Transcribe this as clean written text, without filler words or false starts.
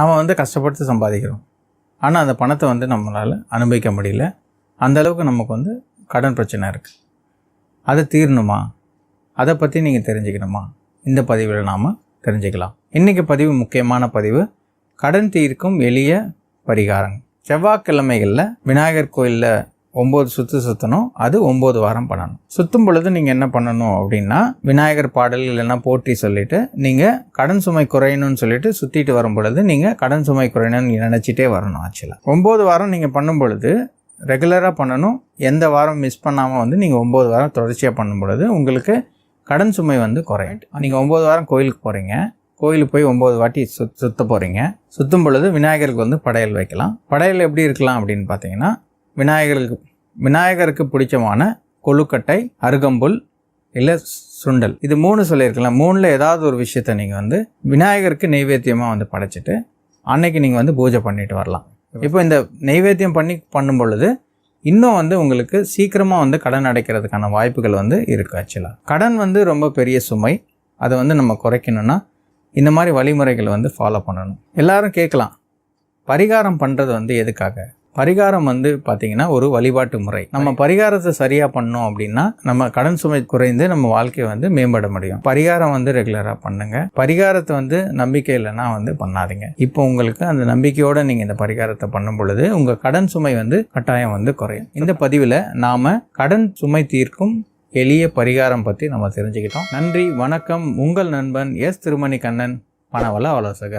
நாம் வந்து கஷ்டப்பட்டு சம்பாதிக்கிறோம். ஆனால் அந்த பணத்தை வந்து நம்மளால் அனுபவிக்க முடியல. அந்தளவுக்கு நமக்கு வந்து கடன் பிரச்சனை இருக்குது. அதை தீரணுமா, அதை பற்றி நீங்கள் தெரிஞ்சுக்கணுமா, இந்த பதிவில் நாம் தெரிஞ்சுக்கலாம். இன்றைக்கி பதிவு முக்கியமான பதிவு, கடன் தீர்க்கும் எளிய பரிகாரங்கள். செவ்வாய்க்கிழமைகளில் விநாயகர் கோயிலில் 9 சுற்று சுற்றணும். அது 9 வாரம் பண்ணணும். சுற்றும் பொழுது நீங்கள் என்ன பண்ணணும் அப்படின்னா, விநாயகர் பாடல் இல்லைன்னா போற்றி சொல்லிவிட்டு நீங்கள் கடன் சுமை குறையணும்னு சொல்லிட்டு சுற்றிட்டு வரும் பொழுது நீங்கள் கடன் சுமை குறையணும்னு நினச்சிட்டே வரணும். ஆக்சுவலாக 9 வாரம் நீங்கள் பண்ணும் பொழுது ரெகுலராக பண்ணணும். எந்த வாரம் மிஸ் பண்ணாமல் வந்து நீங்கள் 9 வாரம் தொடர்ச்சியாக பண்ணும் பொழுது உங்களுக்கு கடன் சுமை வந்து குறையும். நீங்கள் 9 வாரம் கோயிலுக்கு போகிறீங்க, கோயிலுக்கு போய் 9 வாட்டி சுற்ற போகிறீங்க. சுற்றும் பொழுது விநாயகருக்கு வந்து படையல் வைக்கலாம். படையல் எப்படி இருக்கலாம் அப்படின்னு பார்த்தீங்கன்னா, விநாயகருக்கு பிடிச்சமான கொழுக்கட்டை, அருகம்புல் இல்லை சுண்டல், இது 3 சொல்லியிருக்கலாம். 3ல் ஏதாவது ஒரு விஷயத்தை நீங்கள் வந்து விநாயகருக்கு நெய்வேத்தியமாக வந்து படைச்சிட்டு அன்னைக்கு நீங்கள் வந்து பூஜை பண்ணிட்டு வரலாம். இப்போ இந்த நெய்வேத்தியம் பண்ணும் பொழுது இன்னும் வந்து உங்களுக்கு சீக்கிரமாக வந்து கடன் அடைக்கிறதுக்கான வாய்ப்புகள் வந்து இருக்குது. ஆக்சுவலாக கடன் வந்து ரொம்ப பெரிய சுமை. அதை வந்து நம்ம குறைக்கணும்னா இந்த மாதிரி வழிமுறைகளை வந்து ஃபாலோ பண்ணணும். எல்லாரும் கேட்கலாம், பரிகாரம் பண்ணுறது வந்து எதுக்காக? பரிகாரம் வந்து பார்த்திங்கன்னா ஒரு வழிபாட்டு முறை. நம்ம பரிகாரத்தை சரியாக பண்ணோம் அப்படின்னா நம்ம கடன் சுமை குறைந்து நம்ம வாழ்க்கையை வந்து மேம்பட முடியும். பரிகாரம் வந்து ரெகுலராக பண்ணுங்க. பரிகாரத்தை வந்து நம்பிக்கை இல்லைன்னா வந்து பண்ணாதீங்க. இப்போ உங்களுக்கு அந்த நம்பிக்கையோடு நீங்கள் இந்த பரிகாரத்தை பண்ணும் பொழுது உங்கள் கடன் சுமை வந்து கட்டாயம் வந்து குறையும். இந்த பதிவில் நாம் கடன் சுமை தீர்க்கும் எளிய பரிகாரம் பற்றி நம்ம தெரிஞ்சுக்கிட்டோம். நன்றி, வணக்கம். உங்கள் நண்பன் எஸ் திருமணி கண்ணன், பணவள ஆலோசகர்.